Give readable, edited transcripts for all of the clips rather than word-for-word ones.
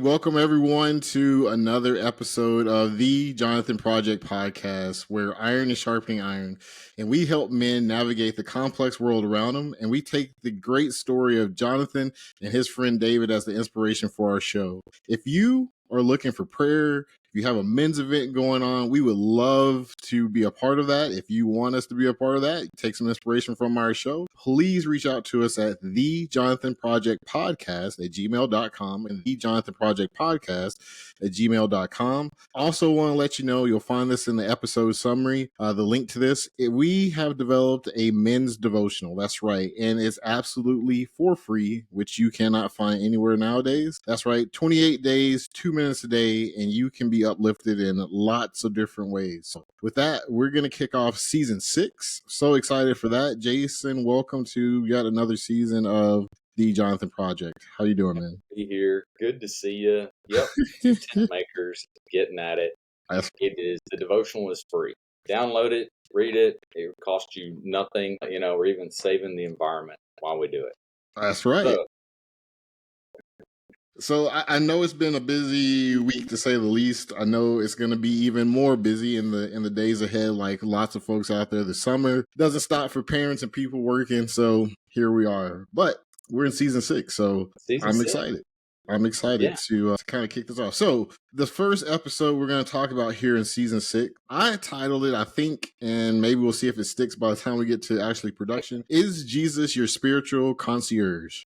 welcome everyone to another episode of the Jonathan Project Podcast, where iron is sharpening iron, and we help men navigate the complex world around them, and we take the great story of Jonathan and his friend David as the inspiration for our show. If you are looking for prayer, if you have a men's event going on, we would love to be a part of that. If you want us to be a part of that, take some inspiration from our show, please reach out to us at thejonathanprojectpodcast at gmail.com and thejonathanprojectpodcast at gmail.com. Also want to let you know, you'll find this in the episode summary, the link to this. We have developed a men's devotional. That's right. And it's absolutely for free, which you cannot find anywhere nowadays. That's right. 28 days, 2 minutes a day, and you can be uplifted in lots of different ways. So with that, we're going to kick off season 6. So excited for that. Jason, welcome to yet another season of the Jonathan Project. How you doing, man? Be here. Good to see you. Yep. Tent makers getting at it. It is, the devotional is free. Download it, read it. It will cost you nothing, or even saving the environment while we do it. That's right. So I know it's been a busy week, to say the least. I know it's going to be even more busy in the days ahead. Like lots of folks out there, the summer doesn't stop for parents and people working. So here we are. But we're in season 6, so I'm excited. I'm excited to kind of kick this off. So the first episode we're going to talk about here in season 6, I titled it, I think, and maybe we'll see if it sticks by the time we get to actually production, Is Jesus Your Spiritual Concierge?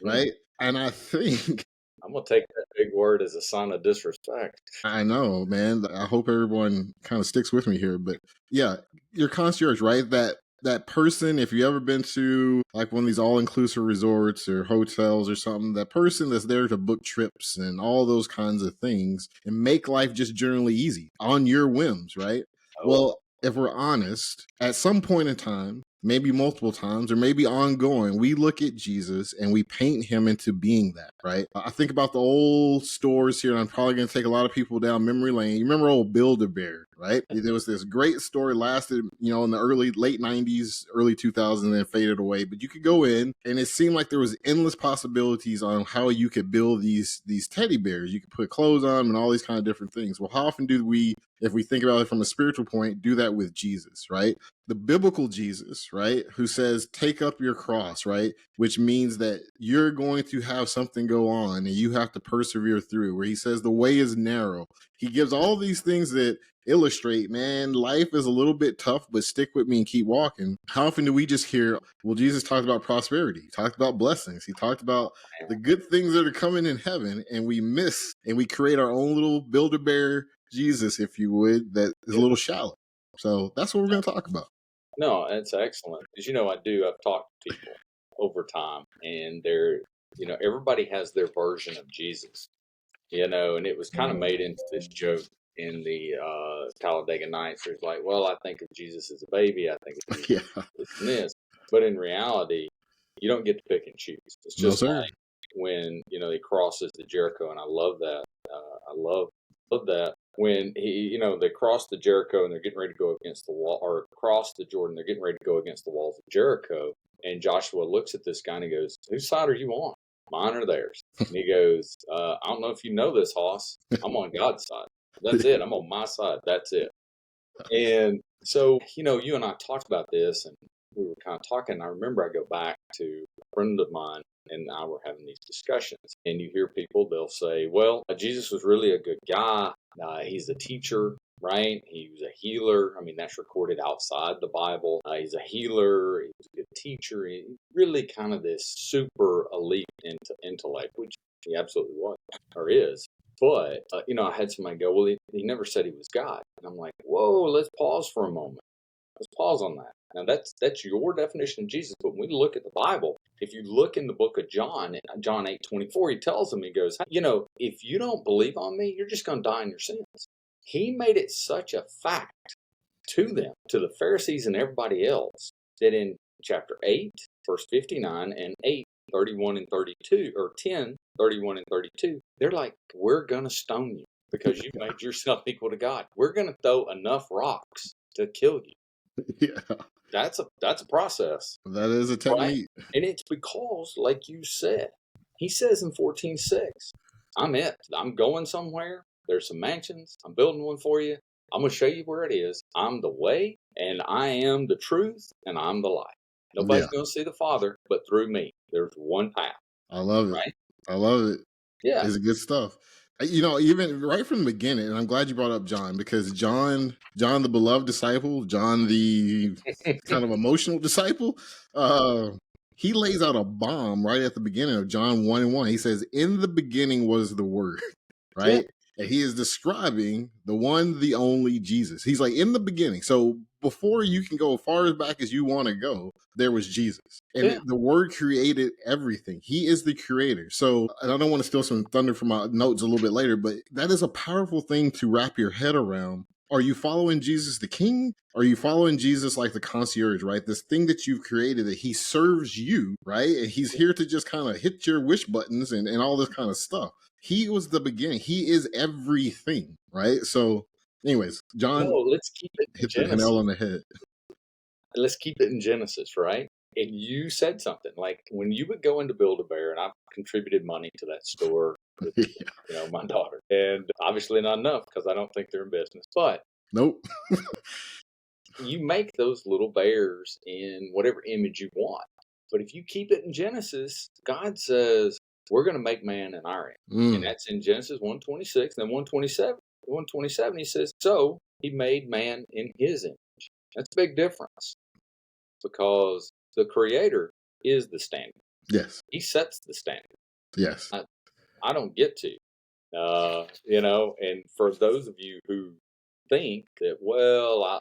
Right? And I think I'm going to take that big word as a sign of disrespect. I know, man. I hope everyone kind of sticks with me here. But yeah, your concierge, right? That person, if you ever been to like one of these all-inclusive resorts or hotels or something, that person that's there to book trips and all those kinds of things and make life just generally easy on your whims, right? Well, if we're honest, at some point in time, maybe multiple times or maybe ongoing, we look at Jesus and we paint him into being that, right? I think about the old stores here, and I'm probably going to take a lot of people down memory lane. You remember old Build-A-Bear, right? There was this great store, lasted, in the late 90s, early 2000s, and then faded away. But you could go in and it seemed like there was endless possibilities on how you could build these teddy bears. You could put clothes on them and all these kind of different things. Well, how often do we, if we think about it from a spiritual point, do that with Jesus, right? The biblical Jesus, right, who says, take up your cross, right, which means that you're going to have something go on and you have to persevere through, where he says the way is narrow. He gives all these things that illustrate, man, life is a little bit tough, but stick with me and keep walking. How often do we just hear, well, Jesus talked about prosperity, he talked about blessings, he talked about the good things that are coming in heaven, and we miss and we create our own little Build-A-Bear Jesus, if you would, that is a little shallow. So that's what we're going to talk about. No, that's excellent. Because, I've talked to people over time, and they're, everybody has their version of Jesus, and it was kind of made into this joke in the Talladega Nights. There's like, well, I think of Jesus as a baby. I think of Jesus as this. But in reality, you don't get to pick and choose. It's just like when, he crosses the Jericho, and I love that. I love that. When they cross the Jericho and they're getting ready to go against the wall, or cross the Jordan, they're getting ready to go against the walls of Jericho. And Joshua looks at this guy and he goes, whose side are you on? Mine or theirs? And he goes, I don't know if you know this, Hoss. I'm on God's side. That's it. I'm on my side. That's it. And so, you and I talked about this, and we were kind of talking. I remember I go back to a friend of mine and I were having these discussions, and you hear people, they'll say, well, Jesus was really a good guy. He's a teacher, right? He was a healer. I mean, that's recorded outside the Bible. He's a healer. He was a good teacher. He really kind of this super elite intellect, which he absolutely was or is. But, I had somebody go, well, he never said he was God. And I'm like, whoa, let's pause for a moment. Let's pause on that. Now, that's your definition of Jesus. But when we look at the Bible, if you look in the book of John, John 8:24, he tells them, he goes, if you don't believe on me, you're just going to die in your sins. He made it such a fact to them, to the Pharisees and everybody else, that in chapter 8, verse 59 and 8:31 and 32, or 10:31 and 32, they're like, we're going to stone you because you made yourself equal to God. We're going to throw enough rocks to kill you. Yeah. That's a process. That is a technique. Right? And it's because, like you said, he says in 14:6, I'm it. I'm going somewhere. There's some mansions. I'm building one for you. I'm going to show you where it is. I'm the way, and I am the truth, and I'm the light. Nobody's Yeah, going to see the Father but through me. There's one path, I love it. right? I love it. Yeah. It's good stuff. Even right from the beginning, and I'm glad you brought up John, because John, the beloved disciple, John, the kind of emotional disciple, uh, he lays out a bomb right at the beginning of John 1:1. He says, "In the beginning was the Word," Yeah. right? And he is describing the one, the only Jesus. He's like, in the beginning. So before you can go as far as back as you want to go, there was Jesus. And Yeah. the Word created everything. He is the creator. So, and I don't want to steal some thunder from my notes a little bit later, but that is a powerful thing to wrap your head around. Are you following Jesus the King? Are you following Jesus like the concierge, right? This thing that you've created, that he serves you, right? And he's here to just kind of hit your wish buttons and all this kind of stuff. He was the beginning. He is everything, right? So, anyways, John No, let's keep it in hit the Genesis. nail on the head. Let's keep it in Genesis, right? And you said something like when you would go into Build-A-Bear, and I've contributed money to that store with my daughter, and obviously not enough because I don't think they're in business. But Nope. you make those little bears in whatever image you want. But if you keep it in Genesis, God says we're going to make man in our image, and that's in Genesis 1:26, then 1:27. 1:27, he says, so he made man in his image. That's a big difference because the Creator is the standard. Yes. He sets the standard. Yes. I don't get to. And for those of you who think that, well,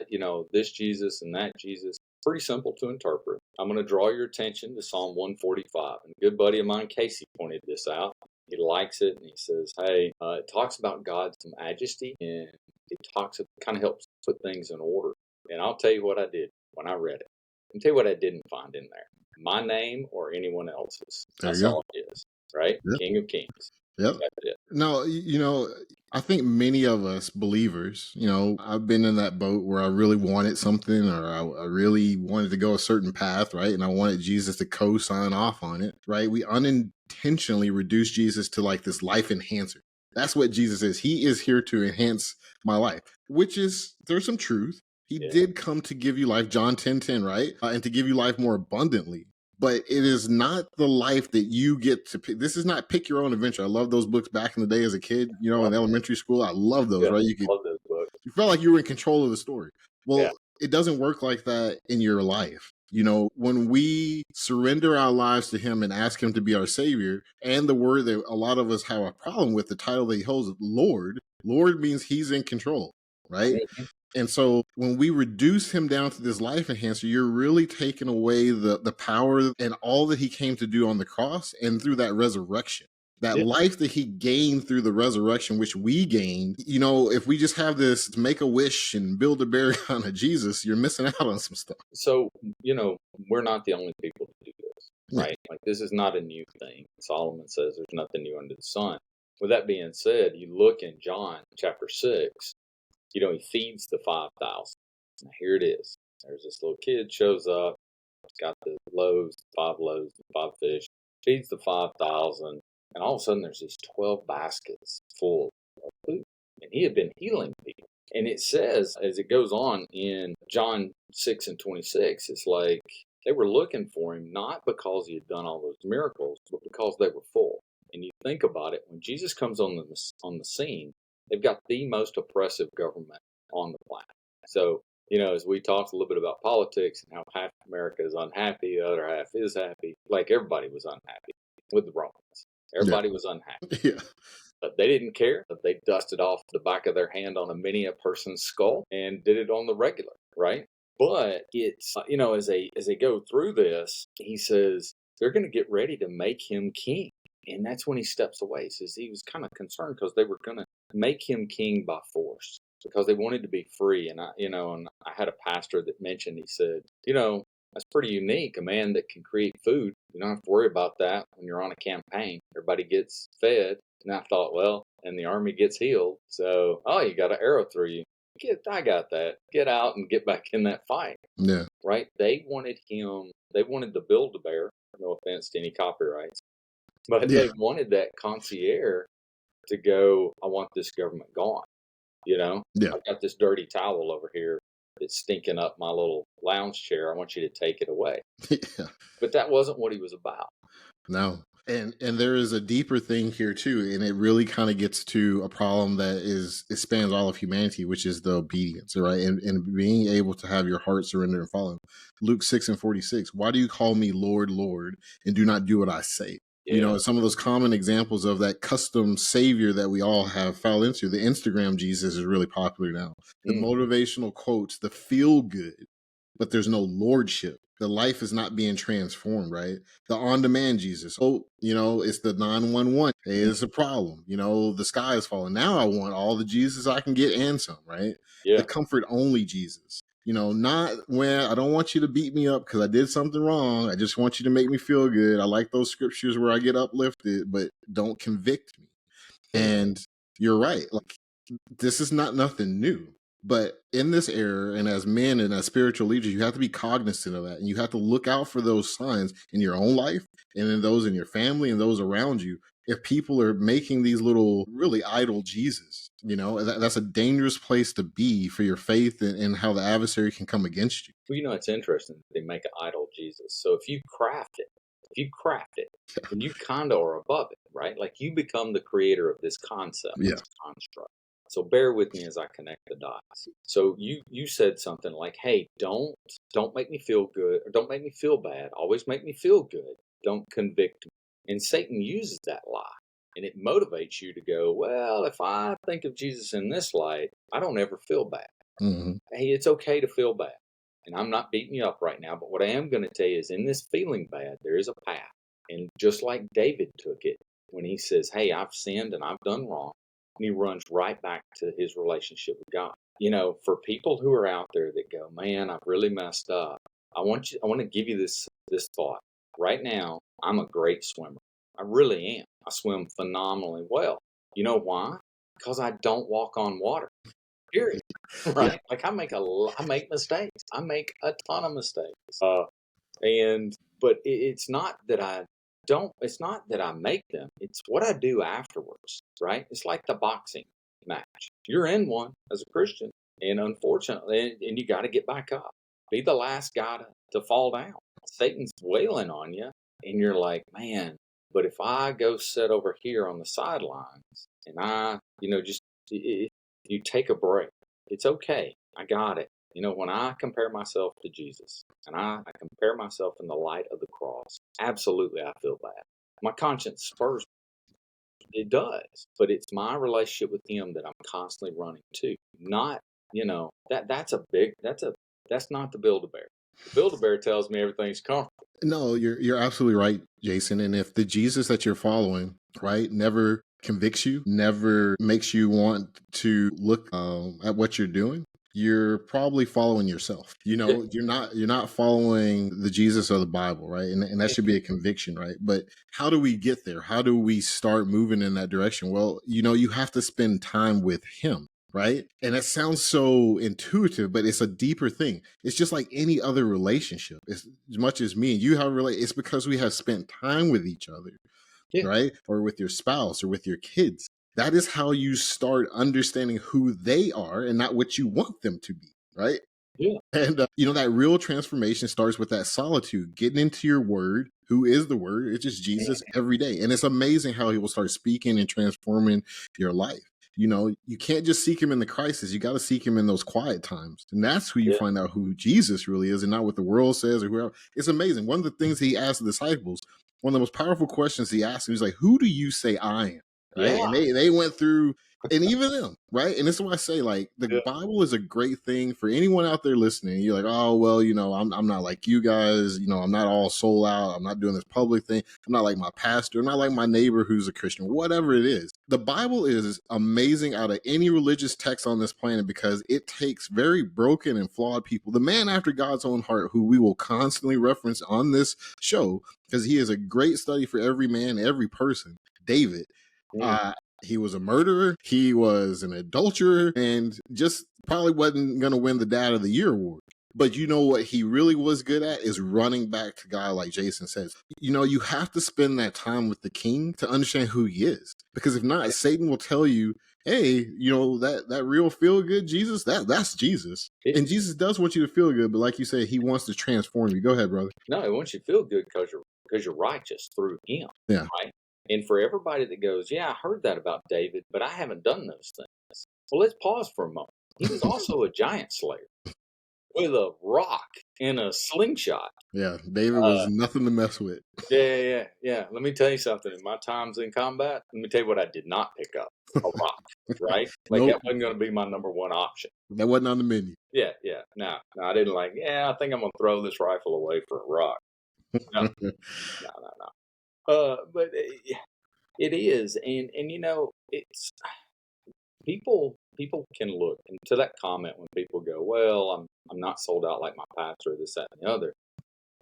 this Jesus and that Jesus, pretty simple to interpret. I'm going to draw your attention to Psalm 145. And a good buddy of mine, Casey, pointed this out. He likes it, and he says, hey, it talks about God's majesty, and it kind of helps put things in order. And I'll tell you what I did when I read it. I'll tell you what I didn't find in there. My name or anyone else's. There That's you go. all it is, right? Yep. King of Kings. Yep. That's it. No, I think many of us believers, I've been in that boat where I really wanted something, or I really wanted to go a certain path, right? And I wanted Jesus to co-sign off on it, right? We unintentionally reduce Jesus to like this life enhancer. That's what Jesus is. He is here to enhance my life, there's some truth. He did come to give you life, John 10:10, right? And to give you life more abundantly. But it is not the life that you get to pick. This is not pick your own adventure. I love those books back in the day as a kid, in elementary school. I love those, right? Love those books. You felt like you were in control of the story. Well, it doesn't work like that in your life. When we surrender our lives to him and ask him to be our savior, and the word that a lot of us have a problem with, the title that he holds, Lord means he's in control, right? Mm-hmm. And so when we reduce him down to this life enhancer, you're really taking away the power and all that he came to do on the cross and through that resurrection. That life that he gained through the resurrection, which we gained, if we just have this make a wish and build a bear kind of Jesus, you're missing out on some stuff. So, we're not the only people to do this, right? Like, this is not a new thing. Solomon says there's nothing new under the sun. With that being said, you look in John chapter 6, he feeds the 5,000. Now, here it is. There's this little kid shows up. He's got the loaves, 5 loaves, 5 fish, feeds the 5,000. And all of a sudden, there's these 12 baskets full of food. And he had been healing people. And it says, as it goes on in John 6:26, it's like they were looking for him not because he had done all those miracles, but because they were full. And you think about it, when Jesus comes on the scene, they've got the most oppressive government on the planet. So, as we talked a little bit about politics and how half America is unhappy, the other half is happy, like everybody was unhappy with the Romans. Everybody was unhappy. Yeah. But they didn't care. They dusted off the back of their hand on a person's skull and did it on the regular, right? But it's, as they go through this, he says they're going to get ready to make him king. And that's when he steps away. He says he was kind of concerned because they were going to make him king by force because they wanted to be free. And I had a pastor that mentioned, he said, that's pretty unique. A man that can create food. You don't have to worry about that when you're on a campaign. Everybody gets fed. And I thought, well, and the army gets healed. So, you got an arrow through you. I got that. Get out and get back in that fight. Yeah. Right? They wanted to build a bear. No offense to any copyrights. But they wanted that concierge to go, I want this government gone. Yeah. I've got this dirty towel over here that's stinking up my little lounge chair. I want you to take it away. Yeah. But that wasn't what he was about. No. And there is a deeper thing here too, and it really kind of gets to a problem that it spans all of humanity, which is the obedience, right? And being able to have your heart surrender and follow. Luke 6:46. Why do you call me Lord, Lord, and do not do what I say? Yeah. Some of those common examples of that custom savior that we all have fell into. The Instagram Jesus is really popular now. The motivational quotes, the feel good, but there's no lordship. The life is not being transformed, right? The on-demand Jesus. Oh, it's the 911. Hey, it's a problem. The sky is falling. Now I want all the Jesus I can get and some, right? Yeah. The comfort-only Jesus. Not when I don't want you to beat me up because I did something wrong. I just want you to make me feel good. I like those scriptures where I get uplifted, but don't convict me. And you're right. Like, this is not nothing new. But in this era, and as men and as spiritual leaders, you have to be cognizant of that. And you have to look out for those signs in your own life and in those in your family and those around you. If people are making these little really idle Jesus, that's a dangerous place to be for your faith and how the adversary can come against you. Well, it's interesting. They make an idol Jesus. So if you craft it, then you kind of are above it, right? Like you become the creator of this concept, this construct. So bear with me as I connect the dots. So you said something like, "Hey, don't make me feel good, or don't make me feel bad. Always make me feel good. Don't convict me." And Satan uses that lie, and it motivates you to go, "Well, if I think of Jesus in this light, I don't ever feel bad. Mm-hmm. Hey, it's okay to feel bad." And I'm not beating you up right now, but what I am going to tell you is in this feeling bad, there is a path. And just like David took it when he says, "Hey, I've sinned and I've done wrong," and he runs right back to his relationship with God. For people who are out there that go, "Man, I've really messed up," I want to give you this thought. Right now, I'm a great swimmer. I really am. I swim phenomenally well. You know why? Because I don't walk on water. Period. Right? Yeah. Like I make mistakes. I make a ton of mistakes. But it's not that I don't. It's not that I make them. It's what I do afterwards. Right? It's like the boxing match. You're in one as a Christian, and unfortunately, and you got to get back up. Be the last guy to fall down. Satan's wailing on you, and you're like, "Man, but if I go sit over here on the sidelines and I, just you take a break, it's okay. I got it." When I compare myself to Jesus and I compare myself in the light of the cross, absolutely I feel bad. My conscience spurs me. It does, but it's my relationship with Him that I'm constantly running to. Not, that's not the Build-A-Bear. The Build-A-Bear tells me everything's comfortable. No, you're absolutely right, Jason. And if the Jesus that you're following, right, never convicts you, never makes you want to look at what you're doing, you're probably following yourself. You're not following the Jesus of the Bible, right? And that should be a conviction, right? But how do we get there? How do we start moving in that direction? Well, you have to spend time with Him. Right. And it sounds so intuitive, but it's a deeper thing. It's just like any other relationship. As much as me and you have it's because we have spent time with each other, right? Or with your spouse or with your kids. That is how you start understanding who they are and not what you want them to be, right? Yeah. And, that real transformation starts with that solitude, getting into your word. Who is the word? It's just Jesus every day. And it's amazing how He will start speaking and transforming your life. You can't just seek Him in the crisis. You got to seek Him in those quiet times. And that's who you find out who Jesus really is and not what the world says or whoever. It's amazing. One of the things He asked the disciples, one of the most powerful questions He asked, He was like, "Who do you say I am?" Right. Yeah. And they went through, and even them, right? And this is why I say, like, the Bible is a great thing for anyone out there listening. You're like, "Oh, well, I'm not like you guys. I'm not all sold out. I'm not doing this public thing. I'm not like my pastor. I'm not like my neighbor who's a Christian." Whatever it is, the Bible is amazing out of any religious text on this planet because it takes very broken and flawed people, the man after God's own heart, who we will constantly reference on this show because he is a great study for every man, every person. David. He was a murderer, he was an adulterer, and just probably wasn't going to win the Dad of the Year award. But you know what he really was good at is running back to God, like Jason says. You know, you have to spend that time with the king to understand who he is. Because if not, Satan will tell you, hey, you know, that real feel good Jesus, that's Jesus. And Jesus does want you to feel good, but like you said, he wants to transform you. Go ahead, brother. No, he wants you to feel good because you're righteous through him. Yeah. Right? And for everybody that goes, yeah, I heard that about David, but I haven't done those things. Well, let's pause for a moment. He was also a giant slayer with a rock and a slingshot. Yeah, David was nothing to mess with. Yeah. Let me tell you something. In my times in combat, let me tell you what I did not pick up. A rock, right? Like Nope. that wasn't going to be my number one option. That wasn't on the menu. Yeah. No, I didn't I think I'm going to throw this rifle away for a rock. No. But it is. And you know, it's people can look and to that comment when people go, well, I'm not sold out like my pastor, this, that, and the other.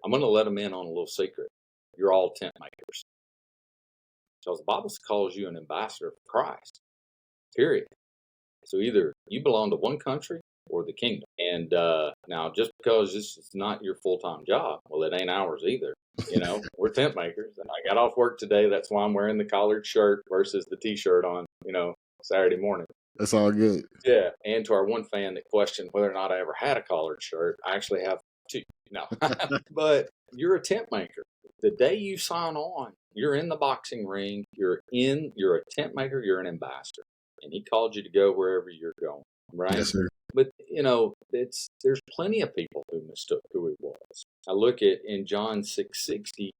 I'm going to let them in on a little secret. You're all tent makers. Because the Bible calls you an ambassador for Christ, period. So either you belong to one country or the kingdom. And now, just because this is not your full-time job, well, it ain't ours either. You know, we're tent makers. And I got off work today. That's why I'm wearing the collared shirt versus the T-shirt on, Saturday morning. That's all good. Yeah. And to our one fan that questioned whether or not I ever had a collared shirt, I actually have two. No. But you're a tent maker. The day you sign on, you're in the boxing ring, you're a tent maker, you're an ambassador. And he called you to go wherever you're going, right? Yes, sir. But, there's plenty of people who mistook who he was. I look at in John 6:60,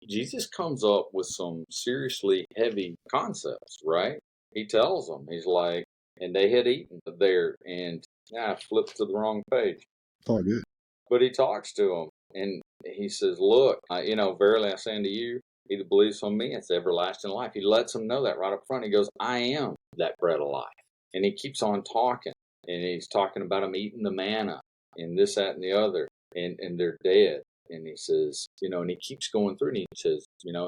Jesus comes up with some seriously heavy concepts, right? He tells them, he's like, and they had eaten there, and I flipped to the wrong page. It's all good. But he talks to them, and he says, look, verily I say unto you, he that believes on me, it's everlasting life. He lets them know that right up front. He goes, I am that bread of life. And he keeps on talking, and he's talking about them eating the manna, and this, that, and the other, and they're dead. And he says, and he keeps going through, and he says,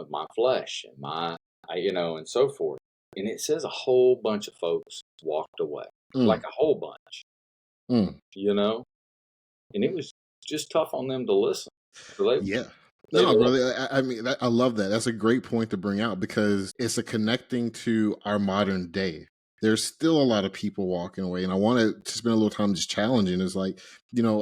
my flesh, and and so forth. And it says a whole bunch of folks walked away, like a whole bunch, and it was just tough on them to listen. So no, brother, I mean, I love that. That's a great point to bring out because it's a connecting to our modern day. There's still a lot of people walking away, and I want to spend a little time just challenging. Is like,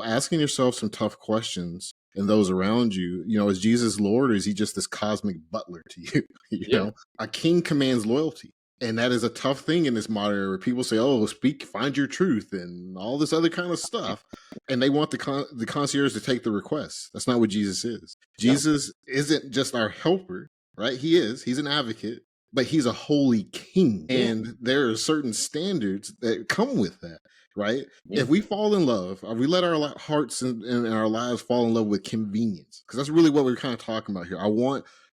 asking yourself some tough questions and those around you. Is Jesus Lord, or is he just this cosmic butler to you? You know, a king commands loyalty. And that is a tough thing in this modern era. People say, oh, find your truth and all this other kind of stuff. And they want the concierge to take the request. That's not what Jesus is. Jesus isn't just our helper, right? He's an advocate, but he's a holy king. And there are certain standards that come with that, right? If we fall in love, or we let our hearts and our lives fall in love with convenience, because that's really what we're kind of talking about here.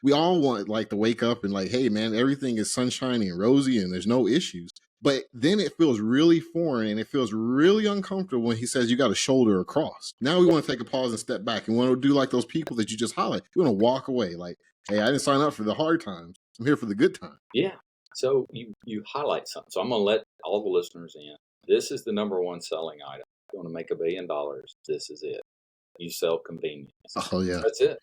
We all want like to wake up and like, hey man, everything is sunshiny and rosy and there's no issues. But then it feels really foreign and it feels really uncomfortable when he says you got to shoulder across. Now we want to take a pause and step back and want to do like those people that you just highlight. We want to walk away like, hey, I didn't sign up for the hard times. I'm here for the good times. Yeah. So you highlight something. So I'm going to let all the listeners in. This is the number one selling item. You want to make $1 billion. This is it. You sell convenience. Oh yeah. That's it.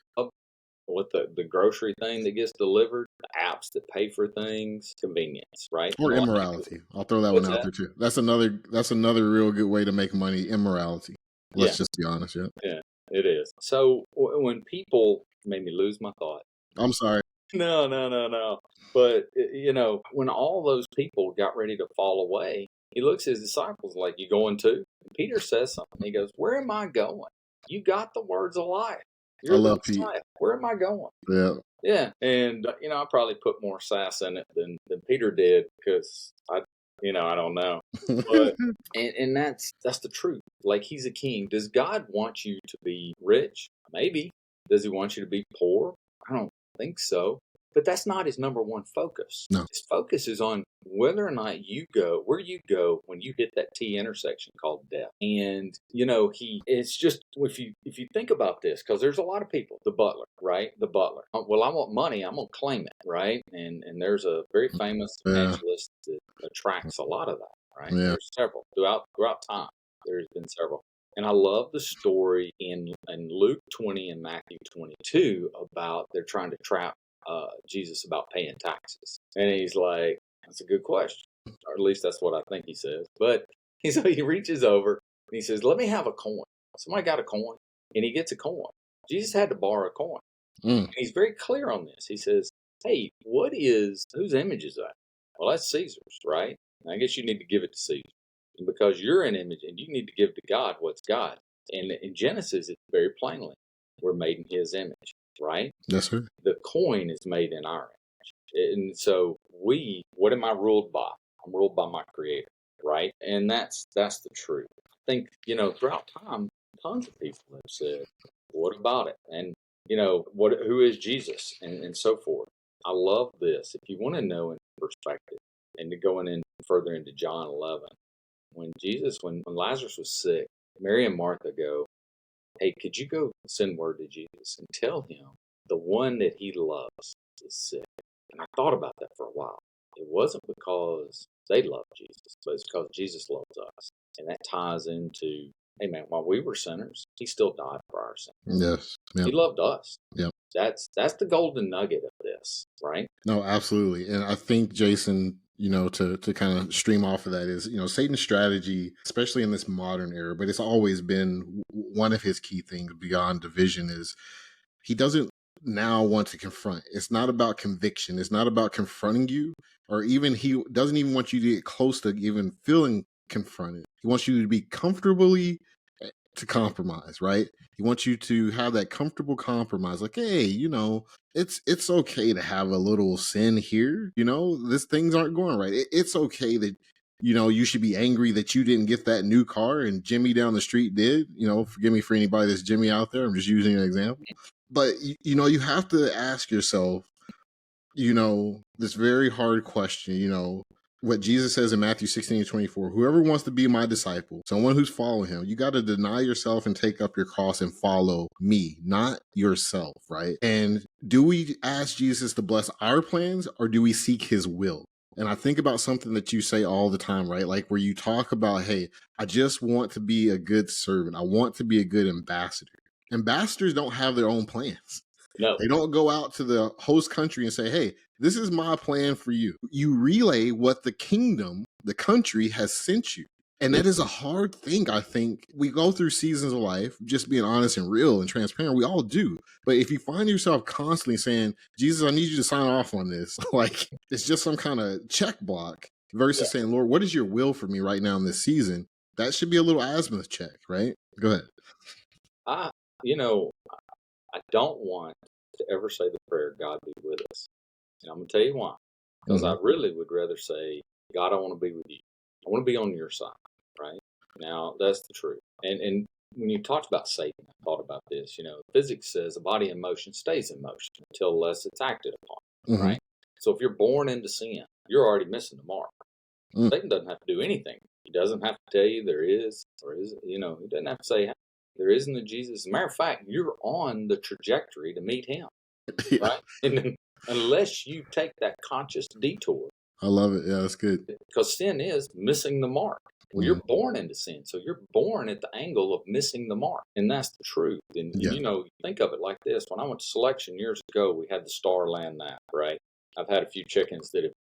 With the grocery thing that gets delivered, the apps that pay for things, convenience, right? Or immorality. I'll throw that one out there too. That's another real good way to make money. Immorality. Let's just be honest. Yeah, it is. So when people made me lose my thought. I'm sorry. No. But when all those people got ready to fall away, he looks at his disciples like, "You going too?" And Peter says something. He goes, "Where am I going? You got the words of life. You're I love Pete. Where am I going?" Yeah. And I probably put more sass in it than Peter did because I don't know. But and that's the truth. Like, he's a king. Does God want you to be rich? Maybe. Does he want you to be poor? I don't think so. But that's not his number one focus. No. His focus is on whether or not where you go when you hit that T intersection called death. And, it's just, if you think about this, because there's a lot of people, the butler, right? The butler. Well, I want money. I'm going to claim it, right? And there's a very famous evangelist that attracts a lot of that, right? Yeah. There's several throughout time. There's been several. And I love the story in Luke 20 and Matthew 22 about they're trying to trap Jesus about paying taxes. And he's like, that's a good question. Or at least that's what I think he says. But so he reaches over and he says, let me have a coin. Somebody got a coin? And he gets a coin. Jesus had to borrow a coin. And he's very clear on this. He says, hey, whose image is that? Well, that's Caesar's, right? And I guess you need to give it to Caesar. And because you're an image and you need to give to God what's God. And in Genesis, it's very plainly, we're made in his image, right? Yes, sir. The coin is made in our image. And so what am I ruled by? I'm ruled by my creator, right? And that's the truth. I think, throughout time, tons of people have said, what about it? And, who is Jesus? And so forth. I love this. If you want to know in perspective and to going in further into John 11, when Lazarus was sick, Mary and Martha go, hey, could you go send word to Jesus and tell him the one that he loves is sick? And I thought about that for a while. It wasn't because they loved Jesus, but it's because Jesus loves us. And that ties into, hey man, while we were sinners, he still died for our sins. Yes. Yep. He loved us. Yep. That's the golden nugget of this, right? No, absolutely. And I think, Jason, to kind of stream off of that is, Satan's strategy, especially in this modern era, but it's always been one of his key things beyond division, is he doesn't now want to confront. It's not about conviction. It's not about confronting you, or even he doesn't even want you to get close to even feeling confronted. He wants you to be comfortably to compromise, right? He wants you to have that comfortable compromise. Like, hey, it's okay to have a little sin here. These things aren't going right. It's okay that, you should be angry that you didn't get that new car and Jimmy down the street did. Forgive me for anybody that's Jimmy out there. I'm just using an example. But, you have to ask yourself, this very hard question, what Jesus says in Matthew 16:24, whoever wants to be my disciple, someone who's following him, you got to deny yourself and take up your cross and follow me, not yourself, right? And do we ask Jesus to bless our plans, or do we seek his will? And I think about something that you say all the time, right? Like where you talk about, hey, I just want to be a good servant. I want to be a good ambassador. Ambassadors don't have their own plans. No. They don't go out to the host country and say, hey, this is my plan for you. You relay what the kingdom, the country has sent you. And that is a hard thing, I think. We go through seasons of life, just being honest and real and transparent. We all do. But if you find yourself constantly saying, Jesus, I need you to sign off on this, like it's just some kind of check block versus saying, Lord, what is your will for me right now in this season? That should be a little azimuth check, right? Go ahead. I don't want to ever say the prayer, God be with us. And I'm going to tell you why. Because I really would rather say, God, I want to be with you. I want to be on your side, right? Now, that's the truth. And when you talked about Satan, I thought about this. Physics says a body in motion stays in motion until less it's acted upon, right? So if you're born into sin, you're already missing the mark. Satan doesn't have to do anything. He doesn't have to tell you there is or isn't. He doesn't have to say there isn't a Jesus. As a matter of fact, you're on the trajectory to meet him, right? And then, unless you take that conscious detour. I love it. Yeah, that's good. Because sin is missing the mark. Well, you're born into sin. So you're born at the angle of missing the mark. And that's the truth. And, think of it like this. When I went to selection years ago, we had the Starland Nap, right? I've had a few chickens that have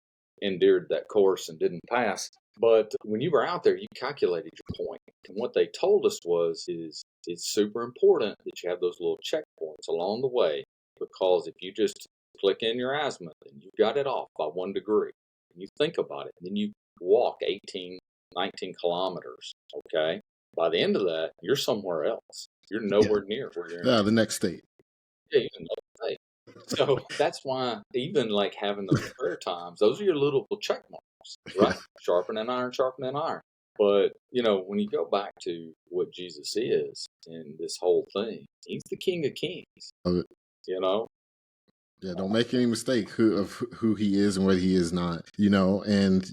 endured that course and didn't pass. But when you were out there, you calculated your point. And what they told us is it's super important that you have those little checkpoints along the way, because if you just click in your azimuth and you got it off by 1 degree, and you think about it, and then you walk 18, 19 kilometers, okay? By the end of that, you're somewhere else. You're nowhere near where you're in. The next state. Yeah, you're in the next state. So that's why even like having those prayer times, those are your little check marks, right? Sharpening iron, sharpening iron. But, when you go back to what Jesus is in this whole thing, he's the King of Kings, Yeah, don't make any mistake of who he is and what he is not, and,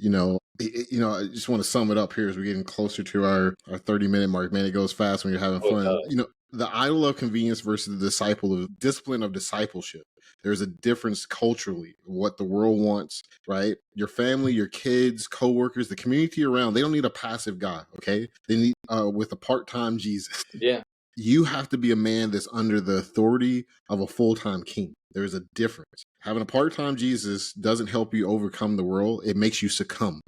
I just want to sum it up here as we're getting closer to our 30-minute mark. Man, it goes fast when you're having fun. The idol of convenience versus the disciple of discipline of discipleship. There's a difference culturally, what the world wants, right? Your family, your kids, coworkers, the community around, they don't need a passive God, okay? They need with a part-time Jesus. Yeah. You have to be a man that's under the authority of a full-time king. There's a difference. Having a part-time Jesus doesn't help you overcome the world. It makes you succumb.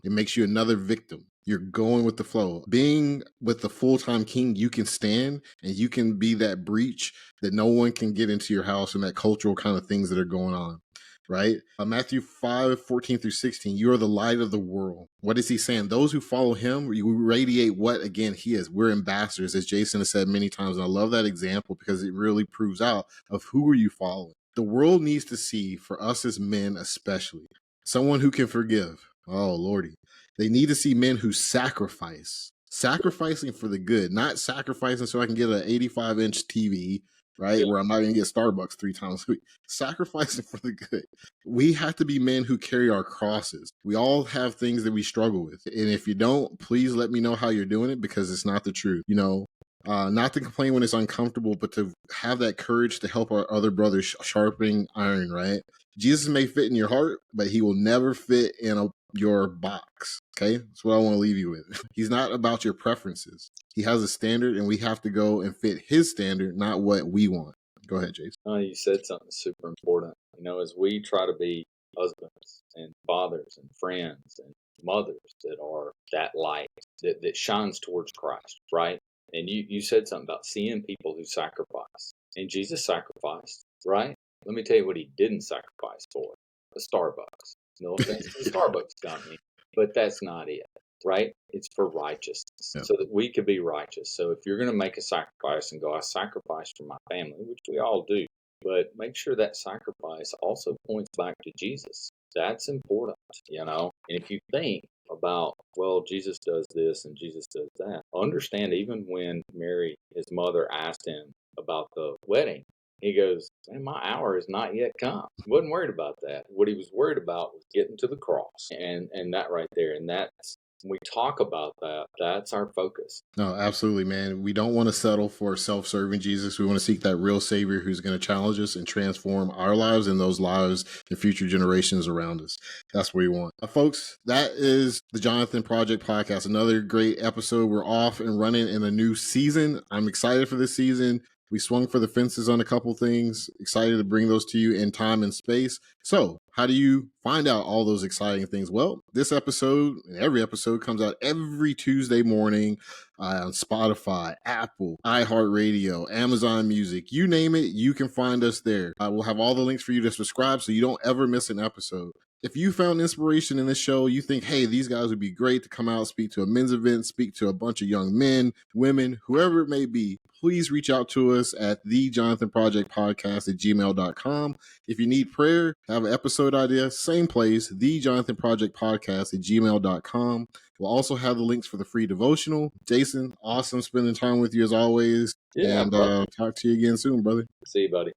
It makes you another victim. You're going with the flow. Being with the full-time king, you can stand and you can be that breach that no one can get into your house and that cultural kind of things that are going on, right? Matthew 5:14-16, you are the light of the world. What is he saying? Those who follow him, you radiate what, again, he is. We're ambassadors, as Jason has said many times. And I love that example because it really proves out of who are you following. The world needs to see, for us as men especially, someone who can forgive. Oh, Lordy. They need to see men who sacrificing for the good, not sacrificing so I can get an 85-inch TV, right? Where I'm not going to get Starbucks 3 times a week. Sacrificing for the good. We have to be men who carry our crosses. We all have things that we struggle with. And if you don't, please let me know how you're doing it, because it's not the truth. Not to complain when it's uncomfortable, but to have that courage to help our other brothers sharpening iron, right? Jesus may fit in your heart, but he will never fit in your box. Okay? That's what I want to leave you with. He's not about your preferences. He has a standard, and we have to go and fit his standard, not what we want. Go ahead, Jason. You said something super important. As we try to be husbands and fathers and friends and mothers that are that light that shines towards Christ, right? And you said something about seeing people who sacrifice. And Jesus sacrificed, right? Let me tell you what he didn't sacrifice for. The Starbucks. No offense to the Starbucks company, but that's not it, right? It's for righteousness, so that we could be righteous. So if you're going to make a sacrifice and go, I sacrifice for my family, which we all do, but make sure that sacrifice also points back to Jesus. That's important, And if you think about, well, Jesus does this and Jesus does that, understand even when Mary, his mother, asked him about the wedding, he goes, man, my hour has not yet come. He wasn't worried about that. What he was worried about was getting to the cross, and that right there. And that's, when we talk about that, that's our focus. No, absolutely, man. We don't want to settle for self-serving Jesus. We want to seek that real Savior who's going to challenge us and transform our lives and those lives and future generations around us. That's what we want. Folks, that is the Jonathan Project Podcast. Another great episode. We're off and running in a new season. I'm excited for this season. We swung for the fences on a couple things. Excited to bring those to you in time and space. So, how do you find out all those exciting things? Well, this episode and every episode comes out every Tuesday morning on Spotify, Apple, iHeartRadio, Amazon Music. You name it, you can find us there. We'll have all the links for you to subscribe so you don't ever miss an episode. If you found inspiration in this show, you think, hey, these guys would be great to come out, speak to a men's event, speak to a bunch of young men, women, whoever it may be, please reach out to us at thejonathanprojectpodcast@gmail.com. If you need prayer, have an episode idea, same place, thejonathanprojectpodcast@gmail.com. We'll also have the links for the free devotional. Jason, awesome spending time with you as always. Yeah, and talk to you again soon, brother. See you, buddy.